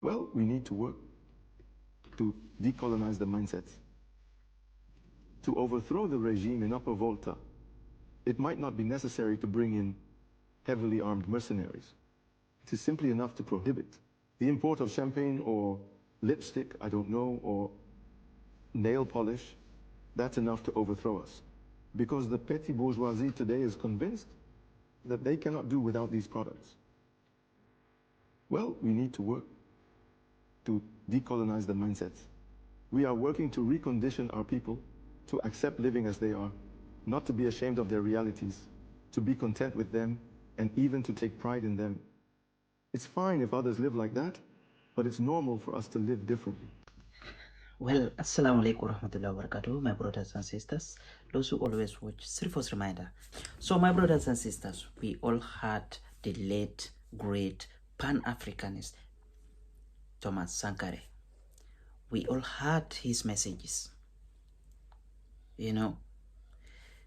Well, we need to work to decolonize the mindsets. To overthrow the regime in Upper Volta, it might not be necessary to bring in heavily armed mercenaries. It is simply enough to prohibit the import of champagne or lipstick, I don't know, or nail polish. That's enough to overthrow us. Because the petty bourgeoisie today is convinced that they cannot do without these products. Well, we need to work to decolonize the mindsets. We are working to recondition our people to accept living as they are, not to be ashamed of their realities, to be content with them, and even to take pride in them. It's fine if others live like that, but it's normal for us to live differently. Well, Assalamu alaikum warahmatullahi wabarakatuh, my brothers and sisters, those who always watch Srifo's Reminder. So, my brothers and sisters, we all had the late, great Pan-Africanist Thomas Sankara. We all heard his messages. You know,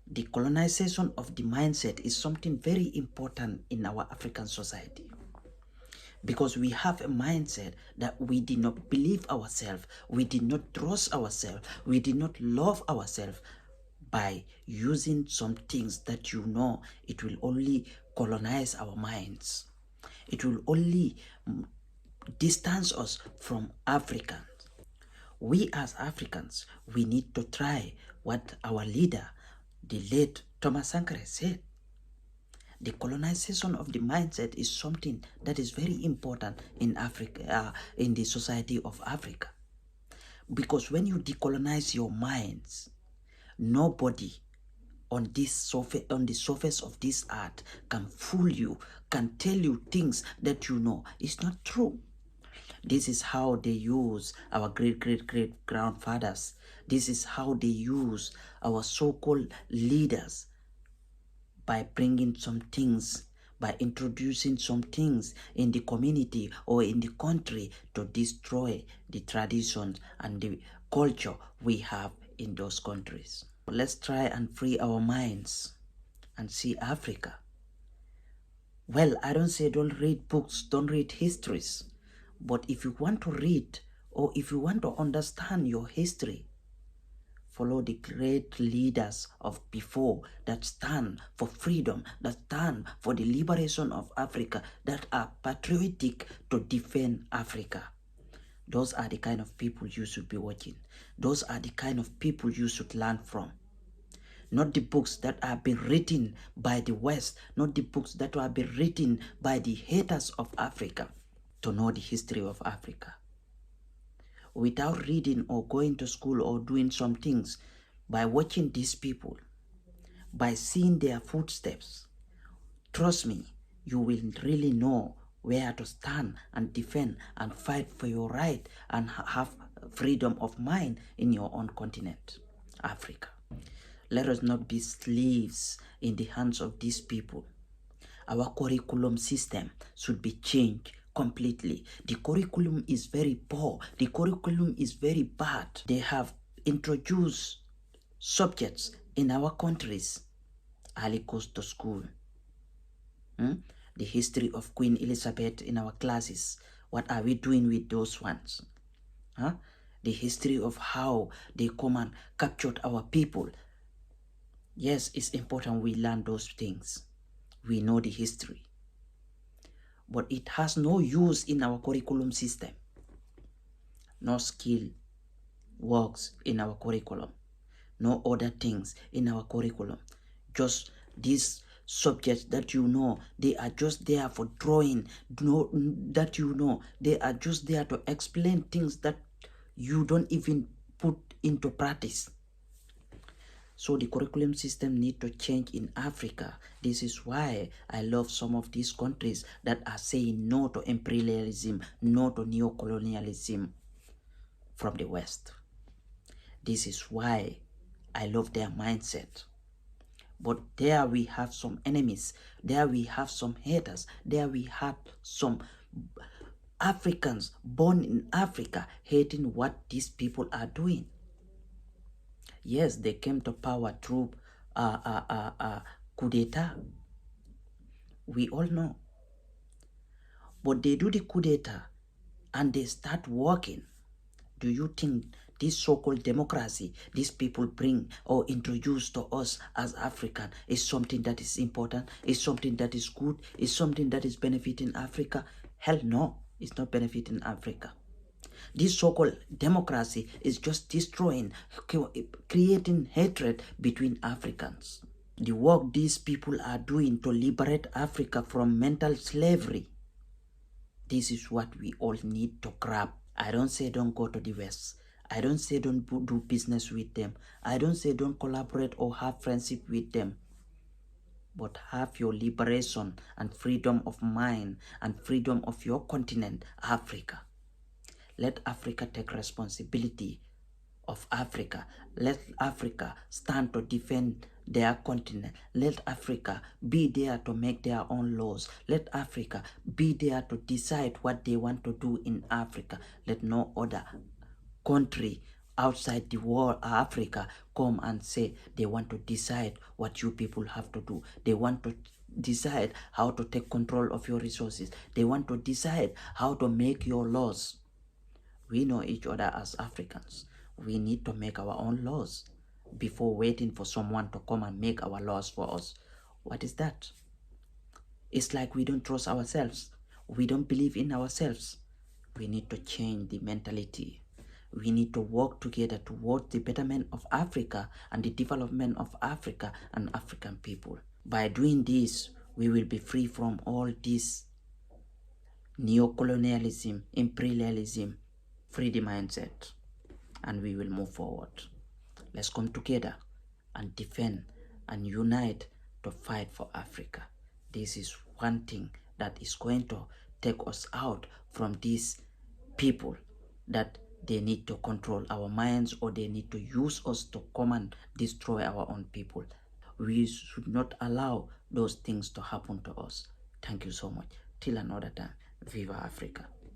the colonization of the mindset is something very important in our African society. Because we have a mindset that we did not believe ourselves, we did not trust ourselves, we did not love ourselves by using some things that it will only colonize our minds. It will only distance us from Africans. We as Africans, we need to try what our leader, the late Thomas Sankara, said. The colonization of the mindset is something that is very important in Africa, in the society of Africa. Because when you decolonize your minds, nobody on the surface of this earth can fool you, can tell you things that is not true. This is how they use our great grandfathers. This is how they use our so-called leaders, by bringing some things, by introducing some things in the community or in the country to destroy the traditions and the culture we have in those countries. Let's try and free our minds and see Africa. Well, I don't say don't read books, don't read histories, but if you want to read or if you want to understand your history, follow the great leaders of before that stand for freedom, that stand for the liberation of Africa, that are patriotic to defend Africa. Those are the kind of people you should be watching. Those are the kind of people you should learn from. Not the books that have been written by the West, not the books that have been written by the haters of Africa. To know the history of Africa. Without reading or going to school or doing some things, by watching these people, by seeing their footsteps, trust me, you will really know where to stand and defend and fight for your right and have freedom of mind in your own continent, Africa. Let us not be slaves in the hands of these people. Our curriculum system should be changed completely. The curriculum is very poor. The curriculum is very bad. They have introduced subjects in our countries. Ali goes to school. The history of Queen Elizabeth in our classes. What are we doing with those ones? The history of how they come and captured our people. Yes, it's important we learn those things. We know the history. But it has no use in our curriculum system. No skill works in our curriculum. No other things in our curriculum. Just these subjects that they are just there for drawing. They are just there to explain things that you don't even put into practice. So the curriculum system needs to change in Africa. This is why I love some of these countries that are saying no to imperialism, no to neocolonialism from the West. This is why I love their mindset. But there we have some enemies. There we have some haters. There we have some Africans born in Africa hating what these people are doing. Yes, they came to power through coup d'etat. We all know. But they do the coup d'etat and they start working, do you think this so-called democracy these people bring or introduce to us as African is something that is important, is something that is good, is something that is benefiting Africa? Hell no, it's not benefiting Africa. This so-called democracy is just destroying, creating hatred between Africans. The work these people are doing to liberate Africa from mental slavery, this is what we all need to grab. I don't say don't go to the West. I don't say don't do business with them. I don't say don't collaborate or have friendship with them. But have your liberation and freedom of mind and freedom of your continent, Africa. Let Africa take responsibility of Africa. Let Africa stand to defend their continent. Let Africa be there to make their own laws. Let Africa be there to decide what they want to do in Africa. Let no other country outside the world, Africa, come and say they want to decide what you people have to do. They want to decide how to take control of your resources. They want to decide how to make your laws. We know each other as Africans. We need to make our own laws before waiting for someone to come and make our laws for us. What is that? It's like we don't trust ourselves. We don't believe in ourselves. We need to change the mentality. We need to work together towards the betterment of Africa and the development of Africa and African people. By doing this, we will be free from all this neo-colonialism, imperialism, freedom mindset, and we will move forward. Let's come together and defend and unite to fight for Africa. This is one thing that is going to take us out from these people that they need to control our minds or they need to use us to come and destroy our own people. We should not allow those things to happen to us. Thank you so much. Till another time. Viva Africa.